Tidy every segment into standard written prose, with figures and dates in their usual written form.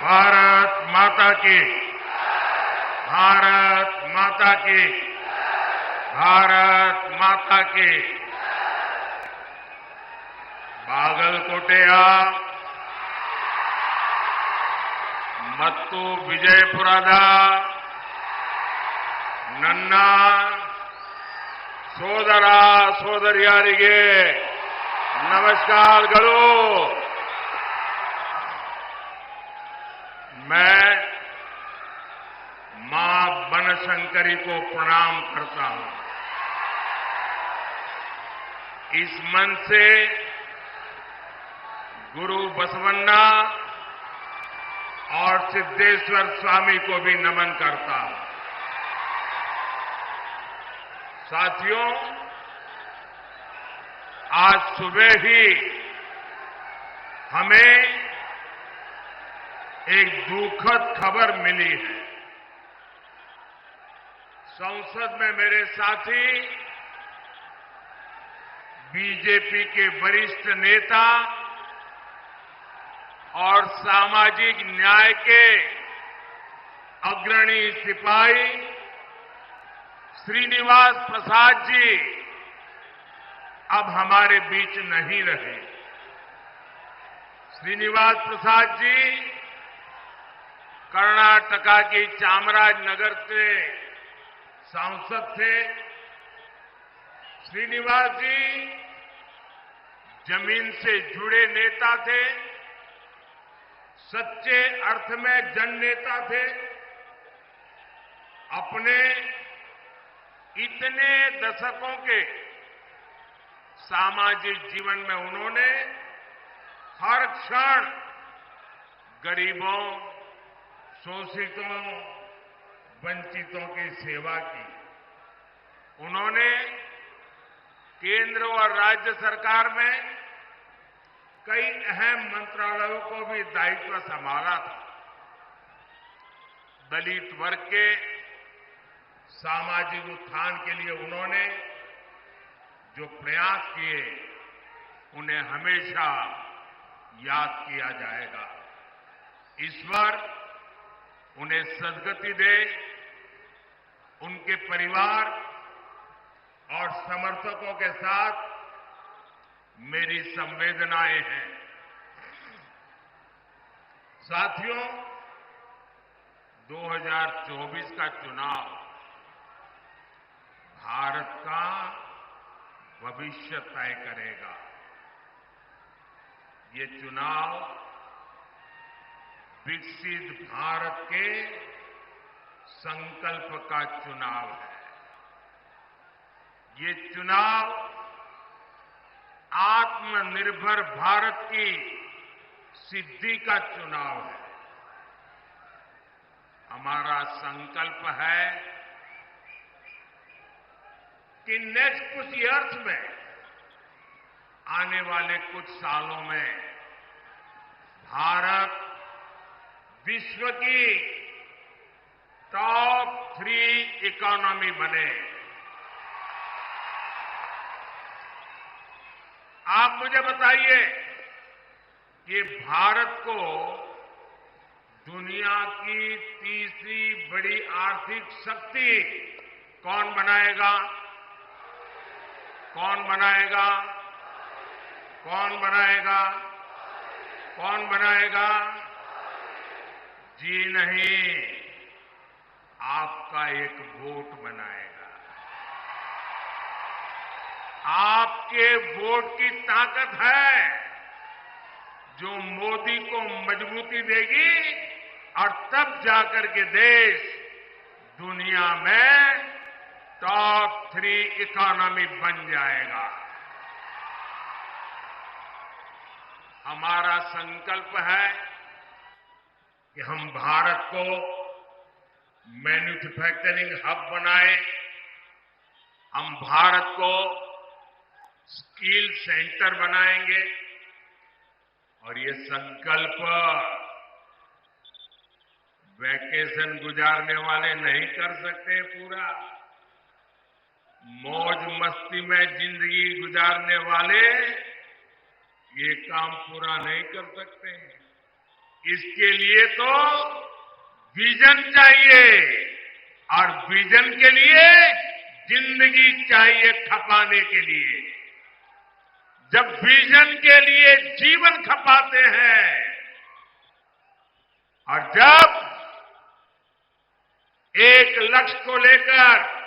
भारत माता की, भारत माता की, भारत माता की। ಬಾಗಲಕೋಟೆಯ ಮತ್ತು ವಿಜಯಪುರದ ನನ್ನ ಸೋದರ ಸೋದರಿಯರಿಗೆ नमस्कारಗಳು। मैं मां बनशंकरी को प्रणाम करता हूं। इस मन से गुरु बसवन्ना और सिद्धेश्वर स्वामी को भी नमन करता हूं। साथियों, आज सुबह ही हमें एक दुखद खबर मिली है। संसद में मेरे साथी बीजेपी के वरिष्ठ नेता और सामाजिक न्याय के अग्रणी सिपाही श्रीनिवास प्रसाद जी अब हमारे बीच नहीं रहे। श्रीनिवास प्रसाद जी कर्नाटका की चामराजनगर से सांसद थे। श्रीनिवास जी जमीन से जुड़े नेता थे, सच्चे अर्थ में जननेता थे। अपने इतने दशकों के सामाजिक जीवन में उन्होंने हर क्षण गरीबों, शोषितों, वंचितों की सेवा की। उन्होंने केंद्र और राज्य सरकार में कई अहम मंत्रालयों को भी दायित्व संभाला था। दलित वर्ग के सामाजिक उत्थान के लिए उन्होंने जो प्रयास किए, उन्हें हमेशा याद किया जाएगा। ईश्वर उन्हें सद्गति दे। उनके परिवार और समर्थकों के साथ मेरी संवेदनाएं हैं। साथियों, 2024 का चुनाव भारत का भविष्य तय करेगा। ये चुनाव विकसित भारत के संकल्प का चुनाव है। ये चुनाव आत्मनिर्भर भारत की सिद्धि का चुनाव है। हमारा संकल्प है कि नेक्स्ट कुछ ईयर्स में, आने वाले कुछ सालों में भारत विश्व की टॉप 3 इकोनॉमी बने। आप मुझे बताइए कि भारत को दुनिया की तीसरी बड़ी आर्थिक शक्ति कौन बनाएगा? कौन बनाएगा? कौन बनाएगा? कौन बनाएगा? जी नहीं, आपका एक वोट बनाएगा। आपके वोट की ताकत है जो मोदी को मजबूती देगी और तब जाकर के देश दुनिया में टॉप 3 इकोनॉमी बन जाएगा। हमारा संकल्प है कि हम भारत को मैन्युफैक्चरिंग हब बनाएं। हम भारत को स्किल सेंटर बनाएंगे और ये संकल्प वैकेशन गुजारने वाले नहीं कर सकते पूरा। मौज मस्ती में जिंदगी गुजारने वाले ये काम पूरा नहीं कर सकते हैं। इसके लिए तो विजन चाहिए और विजन के लिए जिंदगी चाहिए खपाने के लिए। जब विजन के लिए जीवन खपाते हैं और जब एक लक्ष्य को लेकर,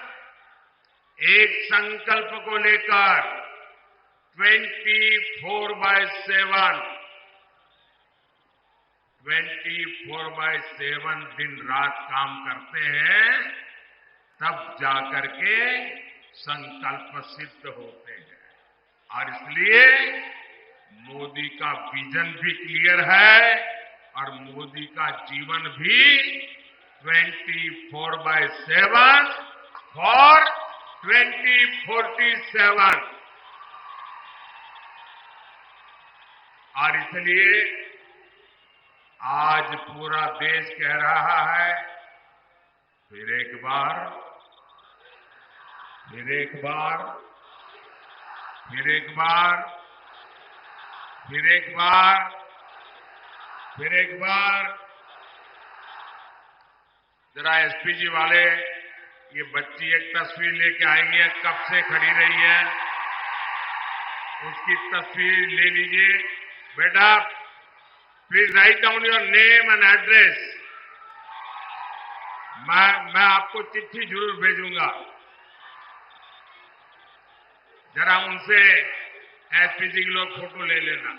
एक संकल्प को लेकर 24/7 दिन रात काम करते हैं, तब जाकर के संकल्प सिद्ध होते हैं। और इसलिए मोदी का विजन भी क्लियर है और मोदी का जीवन भी 24/7 फॉर 2047। और इसलिए आज पूरा देश कह रहा है, फिर एक बार, फिर एक बार, फिर एक बार, फिर एक बार, फिर एक बार। जरा एसपीजी वाले ये बच्ची एक तस्वीर लेके आई है, कब से खड़ी रही है, उसकी तस्वीर ले लीजिए। बेटा please write down your name and address. मैं आपको चिट्ठी जरूर भेजूंगा। जरा उनसे एसपीजी के लोग फोटो ले लेना।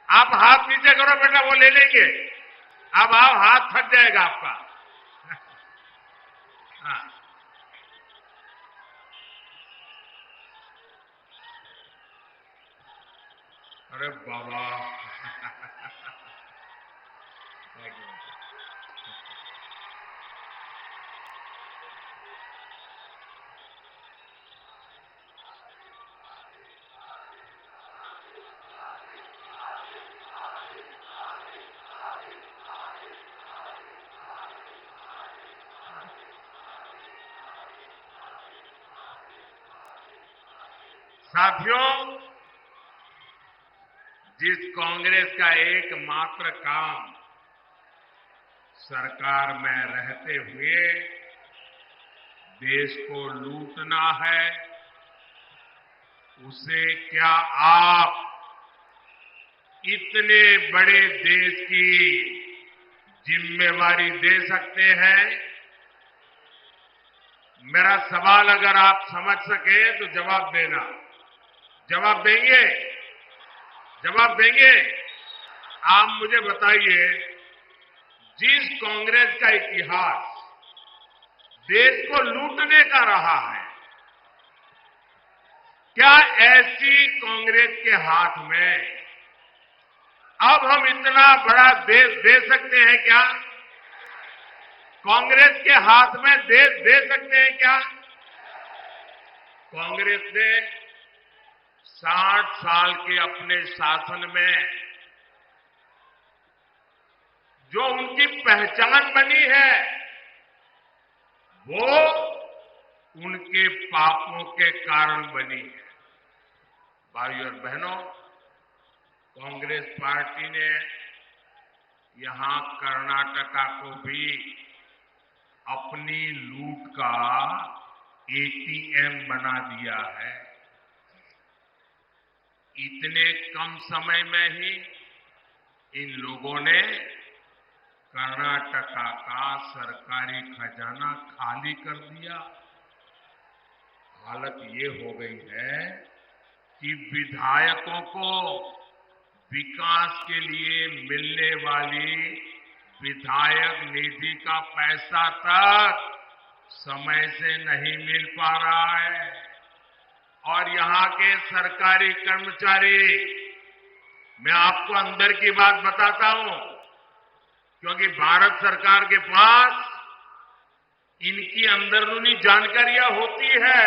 आप हाथ नीचे करो बेटा, वो ले लेंगे। अब आओ, हाथ थक जाएगा आपका। हाँ। अरे बाबा साथियों, जिस कांग्रेस का एकमात्र काम सरकार में रहते हुए देश को लूटना है, उसे क्या आप इतने बड़े देश की जिम्मेवारी दे सकते हैं? मेरा सवाल अगर आप समझ सके तो जवाब देना। जवाब देंगे? जवाब देंगे? आप मुझे बताइए, जिस कांग्रेस का इतिहास देश को लूटने का रहा है, क्या ऐसी कांग्रेस के हाथ में अब हम इतना बड़ा देश दे सकते हैं क्या? कांग्रेस के हाथ में देश दे सकते हैं क्या? कांग्रेस ने 60 साल के अपने शासन में जो उनकी पहचान बनी है, वो उनके पापों के कारण बनी है। भाइयों और बहनों, कांग्रेस पार्टी ने यहां कर्नाटका को भी अपनी लूट का एटीएम बना दिया है। इतने कम समय में ही इन लोगों ने कर्नाटका का सरकारी खजाना खाली कर दिया। हालत ये हो गई है कि विधायकों को विकास के लिए मिलने वाली विधायक निधि का पैसा तक समय से नहीं मिल पा रहा है। और यहां के सरकारी कर्मचारी, मैं आपको अंदर की बात बताता हूं, क्योंकि भारत सरकार के पास इनकी अंदरूनी जानकारियां होती है,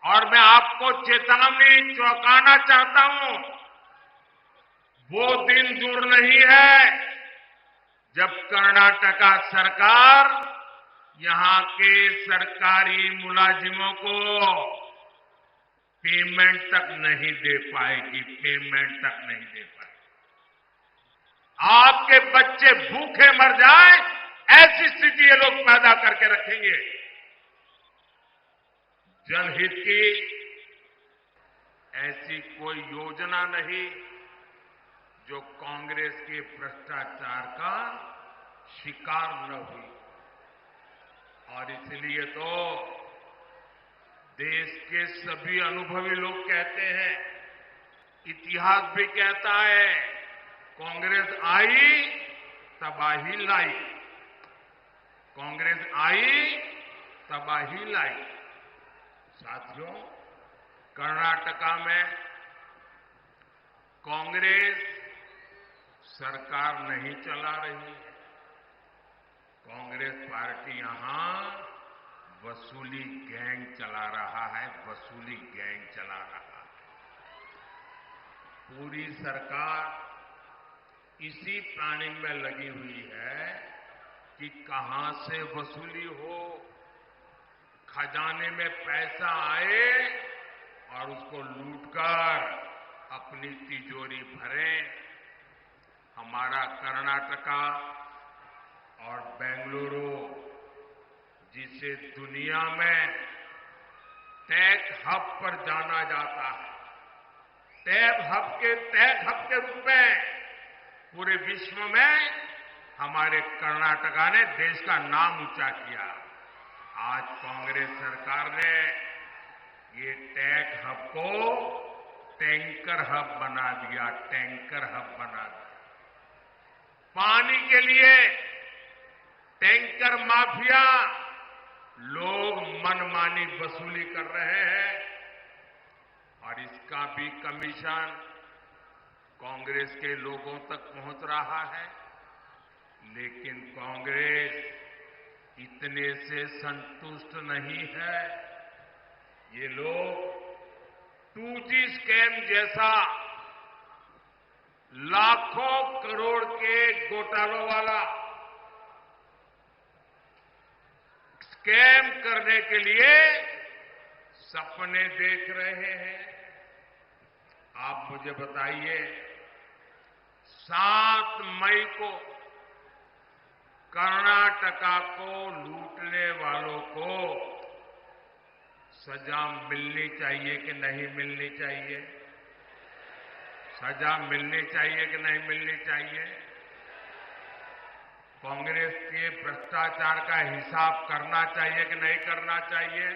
और मैं आपको चेतावनी चौंकाना चाहता हूं। वो दिन दूर नहीं है जब कर्नाटका सरकार यहां के सरकारी मुलाजिमों को पेमेंट तक नहीं दे पाएगी, पेमेंट तक नहीं दे पाएगी। आपके बच्चे भूखे मर जाएं, ऐसी स्थिति ये लोग पैदा करके रखेंगे। जनहित की ऐसी कोई योजना नहीं जो कांग्रेस के भ्रष्टाचार का शिकार न हुई। और इसलिए तो देश के सभी अनुभवी लोग कहते हैं, इतिहास भी कहता है, कांग्रेस आई तबाही लाई, कांग्रेस आई तबाही लाई। साथियों, कर्नाटका में कांग्रेस सरकार नहीं चला रही है। कांग्रेस पार्टी यहां वसूली गैंग चला रहा है, वसूली गैंग चला रहा है। पूरी सरकार इसी प्लानिंग में लगी हुई है कि कहां से वसूली हो, खजाने में पैसा आए और उसको लूटकर अपनी तिजोरी भरें। हमारा कर्नाटका और बेंगलुरु, जिसे दुनिया में टेक हब पर जाना जाता है, टेक हब के रूप में पूरे विश्व में हमारे कर्नाटका ने देश का नाम ऊंचा किया। आज कांग्रेस सरकार ने ये टेक हब को टैंकर हब बना दिया, टैंकर हब बना दिया। पानी के लिए टैंकर माफिया लोग मनमानी वसूली कर रहे हैं और इसका भी कमीशन कांग्रेस के लोगों तक पहुंच रहा है। लेकिन कांग्रेस इतने से संतुष्ट नहीं है। ये लोग 2G स्कैम जैसा लाखों करोड़ के घोटालों वाला स्कैम करने के लिए सपने देख रहे हैं। आप मुझे बताइए, 7 मई को कर्नाटका को लूटने वालों को सजा मिलनी चाहिए कि नहीं मिलनी चाहिए? सजा मिलनी चाहिए कि नहीं मिलनी चाहिए? कांग्रेस के भ्रष्टाचार का हिसाब करना चाहिए कि नहीं करना चाहिए?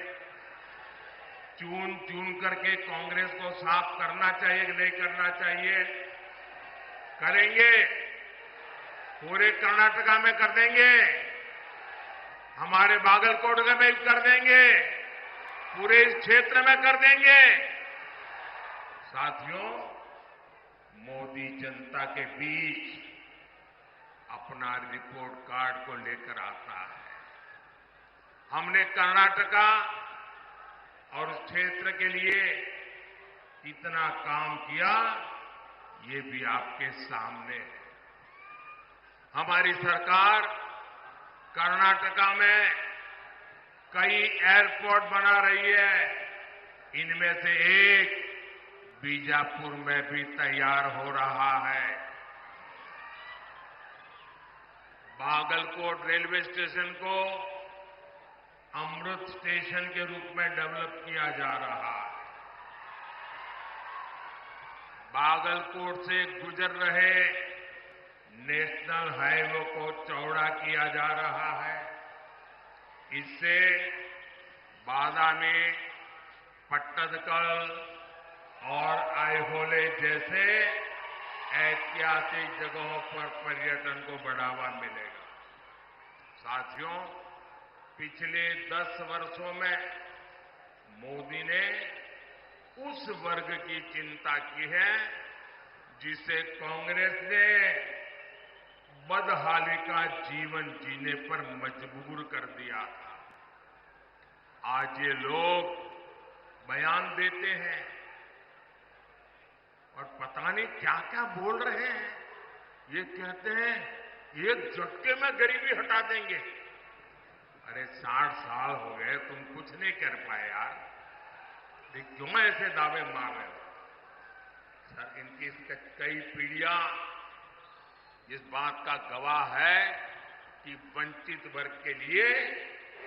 चून चून करके कांग्रेस को साफ करना चाहिए कि नहीं करना चाहिए? करेंगे? पूरे कर्नाटका में कर देंगे, हमारे बागलकोट में भी कर देंगे, पूरे इस क्षेत्र में कर देंगे। साथियों, मोदी जनता के बीच अपना रिपोर्ट कार्ड को लेकर आता है। हमने कर्नाटका और उस क्षेत्र के लिए कितना काम किया, ये भी आपके सामने है। हमारी सरकार कर्नाटका में कई एयरपोर्ट बना रही है। इनमें से एक बीजापुर में भी तैयार हो रहा है। बागलकोट रेलवे स्टेशन को अमृत स्टेशन के रूप में डेवलप किया जा रहा है। बागलकोट से गुजर रहे नेशनल हाईवे को चौड़ा किया जा रहा है। इससे बादामी, पट्टदकल और आइहोले जैसे ऐतिहासिक जगहों पर पर्यटन को बढ़ावा मिलेगा। साथियों, पिछले 10 वर्षों में मोदी ने उस वर्ग की चिंता की है जिसे कांग्रेस ने बदहाली का जीवन जीने पर मजबूर कर दिया था। आज ये लोग बयान देते हैं और पता नहीं क्या क्या बोल रहे हैं। ये कहते हैं एक झटके में गरीबी हटा देंगे। अरे 60 साल हो गए, तुम कुछ नहीं कर पाए यार। क्यों ऐसे दावे मार रहे हो? सर, इनकी कई पीढ़ियां इस बात का गवाह है कि वंचित वर्ग के लिए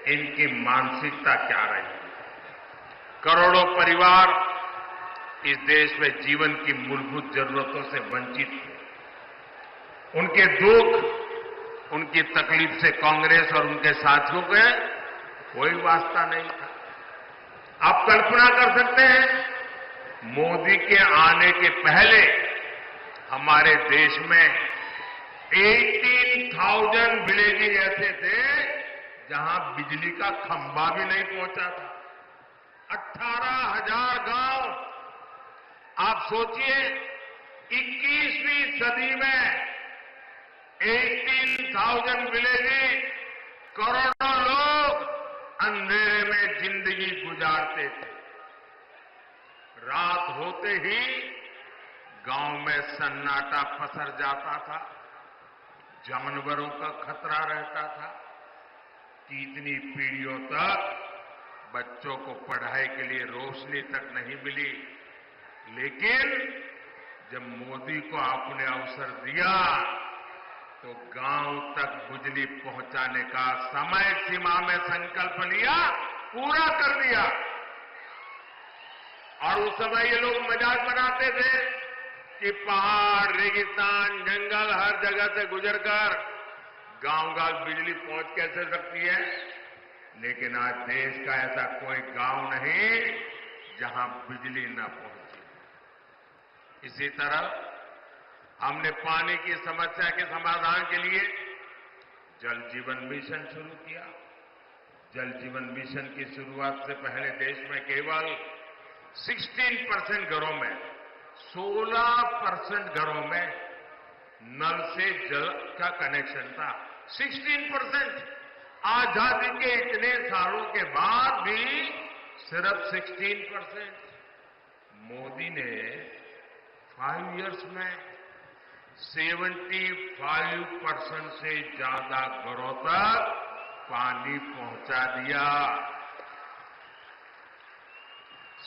इनकी मानसिकता क्या रही। करोड़ों परिवार इस देश में जीवन की मूलभूत जरूरतों से वंचित थे। उनके दुख, उनकी तकलीफ से कांग्रेस और उनके साथियों के कोई वास्ता नहीं था। आप कल्पना कर सकते हैं, मोदी के आने के पहले हमारे देश में 18,000 विलेजेज ऐसे थे जहां बिजली का खंभा भी नहीं पहुंचा था। 18,000 गांव। आप सोचिए, 21वीं सदी में 18,000 विलेजेज, करोड़ों लोग अंधेरे में जिंदगी गुजारते थे। रात होते ही गांव में सन्नाटा पसर जाता था, जानवरों का खतरा रहता था। कितनी पीढ़ियों तक बच्चों को पढ़ाई के लिए रोशनी तक नहीं मिली। लेकिन जब मोदी को आपने अवसर दिया तो गांव तक बिजली पहुंचाने का समय सीमा में संकल्प लिया, पूरा कर दिया। और उस समय ये लोग मजाक बनाते थे कि पहाड़, रेगिस्तान, जंगल, हर जगह से गुजरकर गांव-गांव बिजली पहुंच कैसे सकती है। लेकिन आज देश का ऐसा कोई गांव नहीं जहां बिजली न पहुंचे। इसी तरह हमने पानी की समस्या के समाधान के लिए जल जीवन मिशन शुरू किया। जल जीवन मिशन की शुरुआत से पहले देश में केवल 16% घरों में, 16% घरों में नल से जल का कनेक्शन था। 16%। आजादी के इतने सालों के बाद भी सिर्फ 16%। मोदी ने 5 इयर्स में 75% से ज्यादा घरों तक पानी पहुंचा दिया।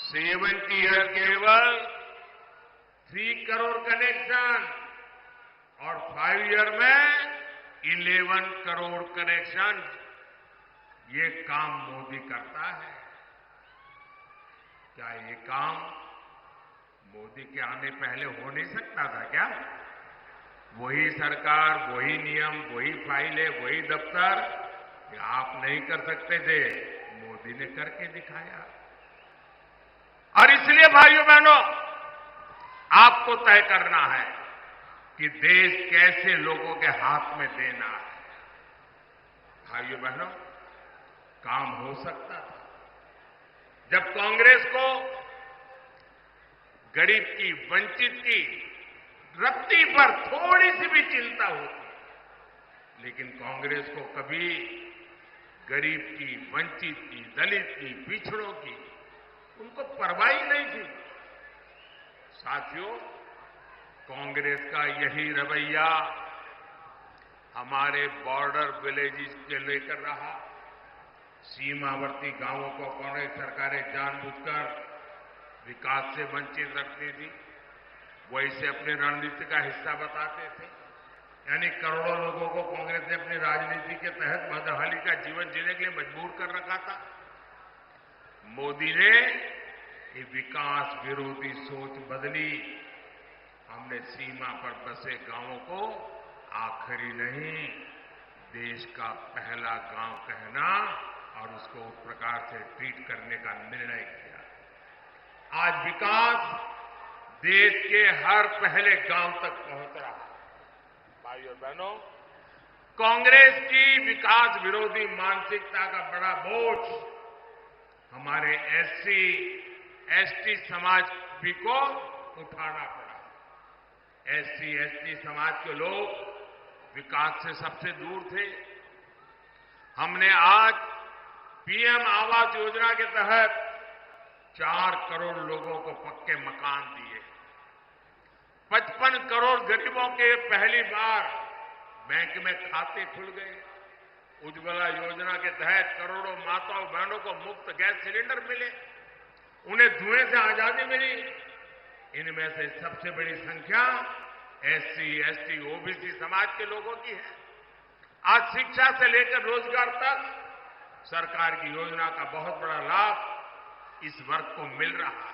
70 ईयर केवल 3 करोड़ कनेक्शन और 5 ईयर में 11 करोड़ कनेक्शन। ये काम मोदी करता है। क्या ये काम मोदी के आने पहले हो नहीं सकता था क्या? वही सरकार, वही नियम, वही फाइलें, वही दफ्तर, आप नहीं कर सकते थे, मोदी ने करके दिखाया। और इसलिए भाइयों बहनों, आपको तय करना है कि देश कैसे लोगों के हाथ में देना है। भाइयों बहनों, काम हो सकता था जब कांग्रेस को गरीब की, वंचित की रत्ती पर थोड़ी सी भी चिंता होती। लेकिन कांग्रेस को कभी गरीब की, वंचित की, दलित की, पिछड़ों की उनको परवाह ही नहीं थी। साथियों, कांग्रेस का यही रवैया हमारे बॉर्डर विलेजेस के लेकर रहा। सीमावर्ती गांवों को कांग्रेस सरकारें जानबूझकर विकास से वंचित रखती थी। वो इसे अपनी रणनीति का हिस्सा बताते थे। यानी करोड़ों लोगों को कांग्रेस ने अपनी राजनीति के तहत बदहाली का जीवन जीने के लिए मजबूर कर रखा था। मोदी ने ये विकास विरोधी सोच बदली। हमने सीमा पर बसे गांवों को आखिरी नहीं, देश का पहला गांव कहना और उसको उस प्रकार से ट्रीट करने का निर्णय किया। आज विकास देश के हर पहले गांव तक पहुंच रहा है। भाइयों और बहनों, कांग्रेस की विकास विरोधी मानसिकता का बड़ा बोझ हमारे एससी, एसटी समाज भी को उठाना पड़ा। एससी, एसटी समाज के लोग विकास से सबसे दूर थे। हमने आज पीएम आवास योजना के तहत 4 करोड़ लोगों को पक्के मकान दिए। 55 करोड़ गरीबों के पहली बार बैंक में खाते खुल गए। उज्ज्वला योजना के तहत करोड़ों माताओं बहनों को मुफ्त गैस सिलेंडर मिले। उन्हें धुएं से आजादी मिली। इनमें से सबसे बड़ी संख्या एससी, एसटी, ओबीसी समाज के लोगों की है। आज शिक्षा से लेकर रोजगार तक सरकार की योजना का बहुत बड़ा लाभ इस वर्ग को मिल रहा है।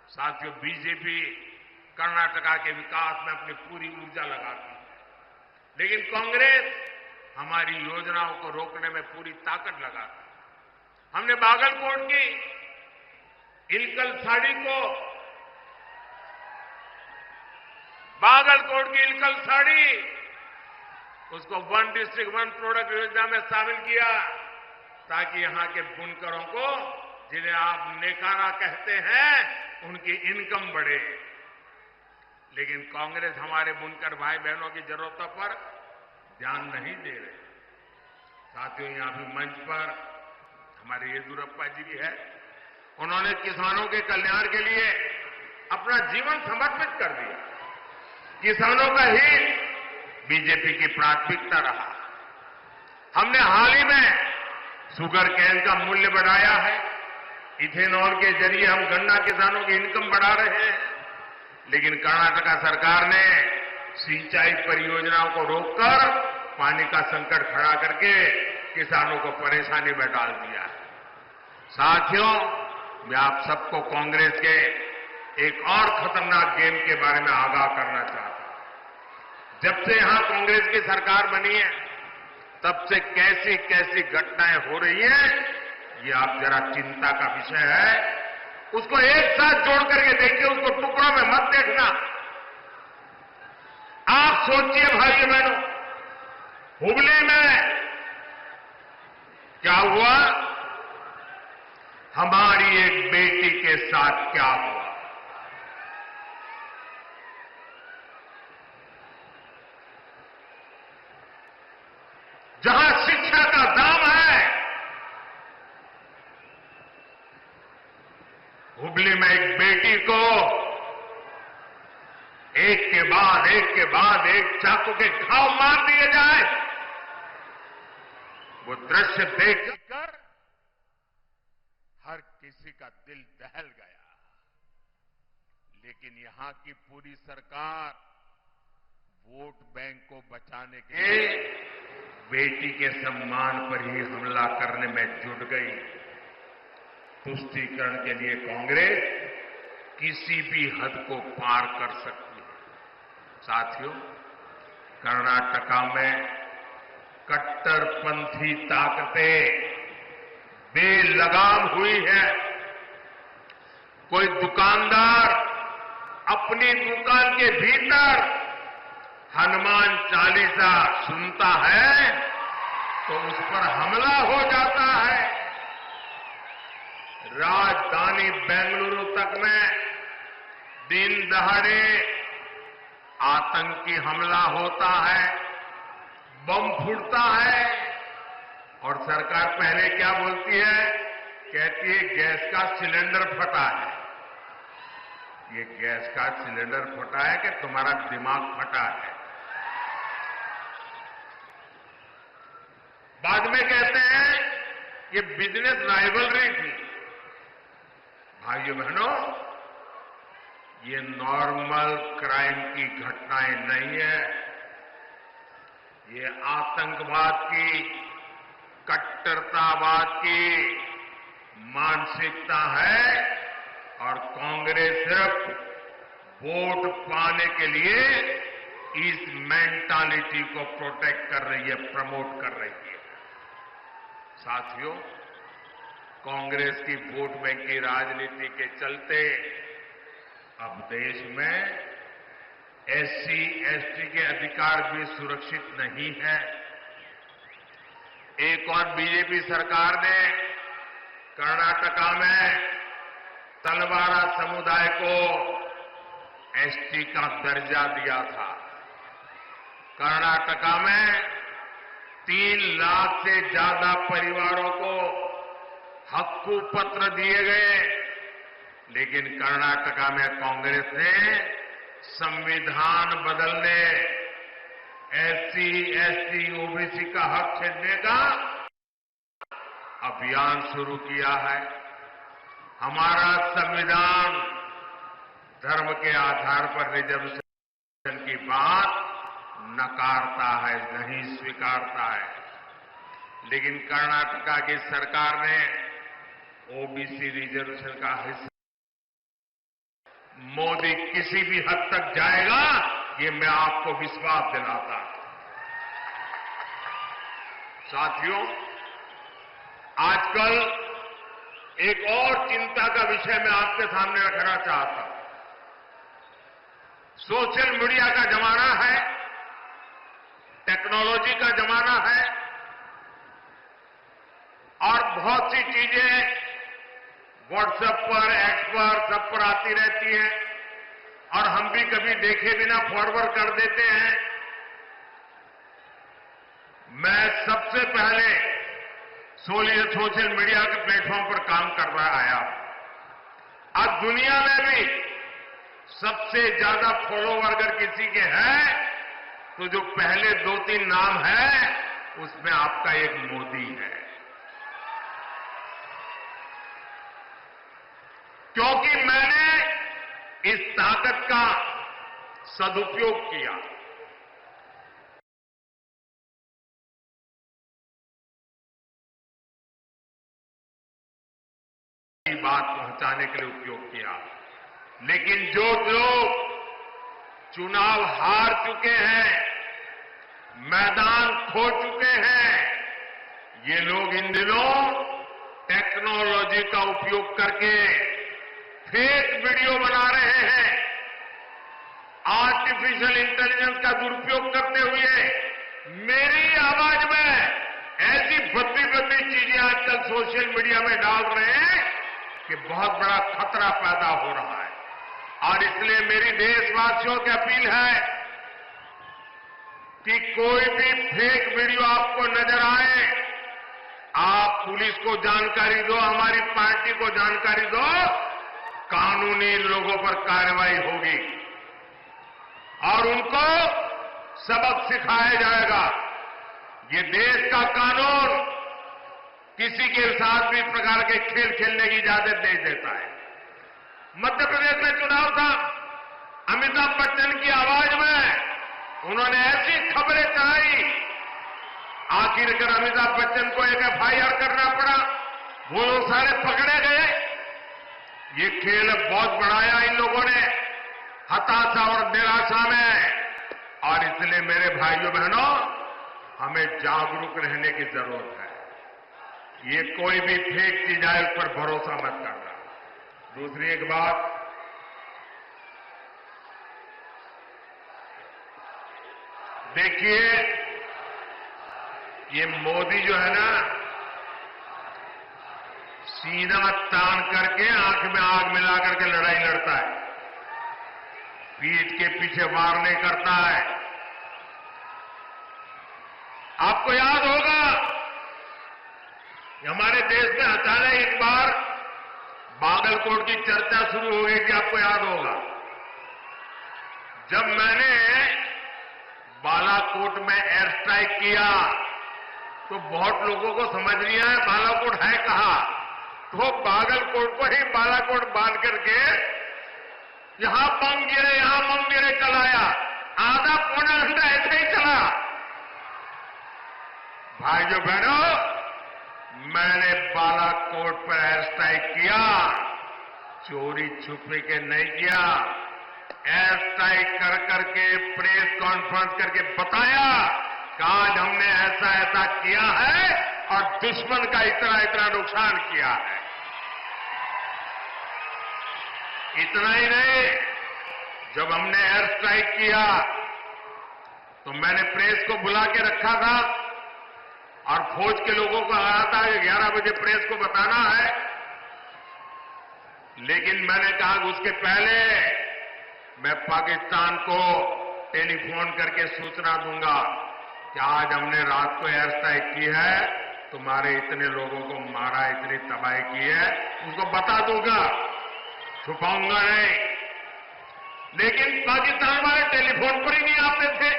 साथियों, बीजेपी कर्नाटका के विकास में अपनी पूरी ऊर्जा लगाती है, लेकिन कांग्रेस हमारी योजनाओं को रोकने में पूरी ताकत लगाती है। हमने बागलकोट की इलकल साड़ी उसको वन डिस्ट्रिक्ट वन प्रोडक्ट योजना में शामिल किया, ताकि यहां के बुनकरों को, जिन्हें आप नेकारा कहते हैं, उनकी इनकम बढ़े। लेकिन कांग्रेस हमारे बुनकर भाई बहनों की जरूरतों पर ध्यान नहीं दे रहे। साथियों, यहां भी मंच पर हमारे येदियुरप्पा जी भी है। उन्होंने किसानों के कल्याण के लिए अपना जीवन समर्पित कर दिया। किसानों का हित बीजेपी की प्राथमिकता रहा। हमने हाल ही में शुगर केन का मूल्य बढ़ाया है। इथेनॉल के जरिए हम गन्ना किसानों की इनकम बढ़ा रहे हैं। लेकिन कर्नाटका सरकार ने सिंचाई परियोजनाओं को रोककर पानी का संकट खड़ा करके किसानों को परेशानी में डाल दिया है। साथियों, मैं आप सबको कांग्रेस के एक और खतरनाक गेम के बारे में आगाह करना चाहता हूं। जब से यहां कांग्रेस की सरकार बनी है, तब से कैसी कैसी घटनाएं हो रही हैं, ये आप जरा चिंता का विषय है। उसको एक साथ जोड़ करके देखिए, उसको टुकड़ों में मत देखना। आप सोचिए भाइयों बहनों, हुबली में क्या हुआ, हमारी एक बेटी के साथ क्या हुआ। जहां शिक्षा का दाम है, हुबली में एक बेटी को एक के बाद एक चाकू के घाव मार दिए जाए, वो दृश्य देखकर हर किसी का दिल दहल गया। लेकिन यहां की पूरी सरकार वोट बैंक को बचाने के लिए बेटी के सम्मान पर ही हमला करने में जुट गई। तुष्टीकरण के लिए कांग्रेस किसी भी हद को पार कर सकती है। साथियों, कर्नाटका में कट्टरपंथी ताकतें बेलगाम हुई है। कोई दुकानदार अपनी दुकान के भीतर हनुमान चालीसा सुनता है तो उस पर हमला हो जाता है। राजधानी बेंगलुरु तक में दिन दहाड़े आतंकी हमला होता है, बम फूटता है, और सरकार पहले क्या बोलती है, कहती है गैस का सिलेंडर फटा है। ये गैस का सिलेंडर फटा है कि तुम्हारा दिमाग फटा है। बाद में कहते हैं ये बिजनेस राइवलरी थी। भाइयों बहनों, ये नॉर्मल क्राइम की घटनाएं नहीं है। ये आतंकवाद की, कट्टरतावाद की मानसिकता है, और कांग्रेस सिर्फ वोट पाने के लिए इस मेंटालिटी को प्रोटेक्ट कर रही है, प्रमोट कर रही है। साथियों, कांग्रेस की वोट बैंक की राजनीति के चलते अब देश में एससी, एसटी के अधिकार भी सुरक्षित नहीं है। एक और बीजेपी सरकार ने कर्नाटका में तलवारा समुदाय को एसटी का दर्जा दिया था। कर्नाटका में 3 लाख से ज्यादा परिवारों को हक्कू पत्र दिए गए, लेकिन कर्नाटका में कांग्रेस ने संविधान बदलने, एससी, एसटी, ओबीसी का हक छीनने का अभियान शुरू किया है। हमारा संविधान धर्म के आधार पर रिजर्वेशन की बात नकारता है, नहीं स्वीकारता है। लेकिन कर्नाटका की सरकार ने ओबीसी रिजर्वेशन का हिस्सा, मोदी किसी भी हद तक जाएगा, ये मैं आपको विश्वास दिलाता हूं। साथियों, आजकल एक और चिंता का विषय मैं आपके सामने रखना चाहता हूं। सोशल मीडिया का जमाना है, टेक्नोलॉजी का जमाना है और बहुत सी चीजें व्हाट्सएप पर, एक्स पर, सब पर आती रहती हैं और हम भी कभी देखे बिना फॉरवर्ड कर देते हैं। मैं सबसे पहले सोशल मीडिया के प्लेटफॉर्म पर काम कर रहा आया। आज दुनिया में भी सबसे ज्यादा फॉलोवर अगर किसी के हैं तो जो पहले 2-3 नाम है उसमें आपका एक मोदी है, क्योंकि मैंने इस ताकत का सदुपयोग किया। बात पहुंचाने के लिए उपयोग किया। लेकिन जो लोग चुनाव हार चुके हैं, मैदान खो चुके हैं, ये लोग इन दिनों टेक्नोलॉजी का उपयोग करके फेक वीडियो बना रहे हैं। आर्टिफिशियल इंटेलिजेंस का दुरुपयोग करते हुए मेरी आवाज में ऐसी भद्दी चीजें आजकल सोशल मीडिया में डाल रहे हैं कि बहुत बड़ा खतरा पैदा हो रहा है। और इसलिए मेरी देशवासियों की अपील है कि कोई भी फेक वीडियो आपको नजर आए, आप पुलिस को जानकारी दो, हमारी पार्टी को जानकारी दो, कानूनी लोगों पर कार्रवाई होगी और उनको सबक सिखाया जाएगा। ये देश का कानून किसी के साथ भी प्रकार के खेल खेलने की इजाजत नहीं देता है। मध्य प्रदेश में चुनाव था, अमिताभ बच्चन की आवाज में उन्होंने ऐसी खबरें चलाई, आखिरकार अमिताभ बच्चन को एक एफआईआर करना पड़ा, वो लोग सारे पकड़े गए। ये खेल बहुत बढ़ाया इन लोगों ने हताशा और निराशा में। और इसलिए मेरे भाइयों बहनों, हमें जागरूक रहने की जरूरत है। ये कोई भी फेक चीज आए उस पर भरोसा मत करना। दूसरी एक बात, देखिए ये मोदी जो है ना, सीना तान करके आंख में आग मिला करके लड़ाई लड़ता है, पीठ के पीछे वार नहीं करता है। आपको याद होगा कि हमारे देश में अचानक एक बार बागलकोट की चर्चा शुरू हो गई थी, आपको याद होगा। जब मैंने बालाकोट में एयर स्ट्राइक किया तो बहुत लोगों को समझ नहीं आया बालाकोट है कहां, तो बागलकोट को ही बालाकोट बांध करके यहां बम गिरे चलाया। आधा पौना घंटा ऐसे ही चला। भाइयों बहनों, मैंने बालाकोट पर एयर स्ट्राइक किया, चोरी छुपे के नहीं किया। एयर स्ट्राइक कर करके प्रेस कॉन्फ्रेंस करके बताया कि आज हमने ऐसा किया है और दुश्मन का इतना नुकसान किया है। इतना ही नहीं, जब हमने एयर स्ट्राइक किया तो मैंने प्रेस को बुला के रखा था और फौज के लोगों को कहा था कि 11 बजे प्रेस को बताना है। लेकिन मैंने कहा कि उसके पहले मैं पाकिस्तान को टेलीफोन करके सूचना दूंगा कि आज हमने रात को एयर स्ट्राइक की है, तुम्हारे इतने लोगों को मारा, इतनी तबाही की है, उसको बता दूंगा, छुपाऊंगा नहीं। लेकिन पाकिस्तान वाले टेलीफोन पर ही नहीं आते थे,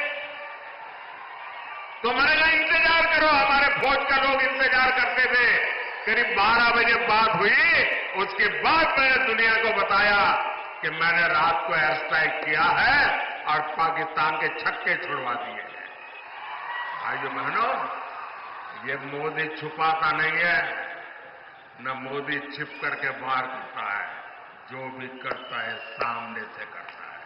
तो मैंने कहा इंतजार करो। हमारे फौज का लोग इंतजार करते थे करीब 12 बजे बात हुई, उसके बाद मैंने दुनिया को बताया कि मैंने रात को एयर स्ट्राइक किया है और पाकिस्तान के छक्के छुड़वा दिए हैं। भाइयों बहनों, ये मोदी छुपाता नहीं है, न मोदी छिप करके वार करता है, जो भी करता है सामने से करता है,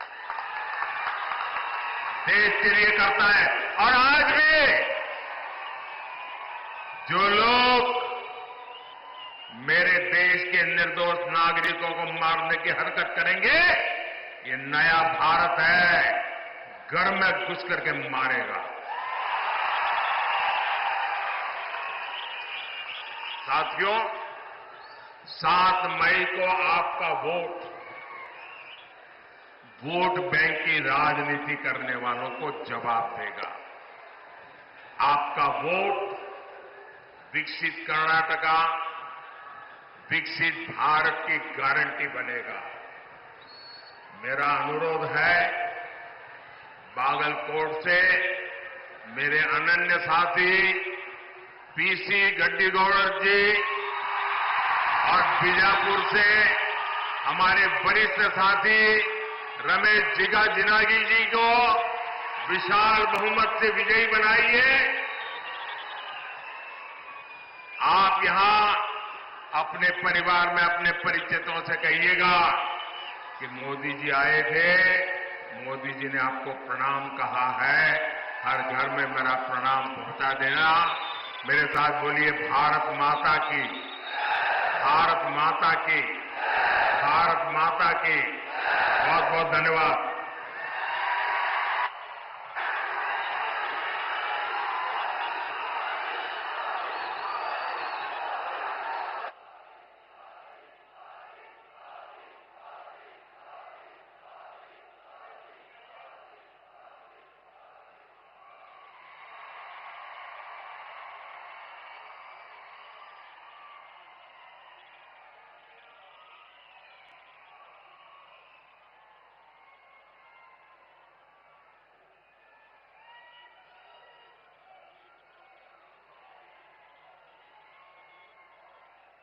देश के लिए करता है। और आज भी जो लोग मेरे देश के निर्दोष नागरिकों को मारने की हरकत करेंगे, ये नया भारत है, घर में घुस करके मारेगा। साथियों, 7 मई को आपका वोट बैंक की राजनीति करने वालों को जवाब देगा। आपका वोट विकसित कर्नाटका, विकसित भारत की गारंटी बनेगा। मेरा अनुरोध है, बागलकोट से मेरे अनन्य साथी पीसी गड्डीगौड़ जी और बीजापुर से हमारे वरिष्ठ साथी रमेश जिनागी जी को विशाल बहुमत से विजयी बनाइए। आप यहां अपने परिवार में अपने परिचितों से कहिएगा कि मोदी जी आए थे, मोदी जी ने आपको प्रणाम कहा है, हर घर में मेरा प्रणाम पहुंचा देना। मेरे साथ बोलिए, भारत माता की, भारत माता की, भारत माता की। बहुत बहुत धन्यवाद।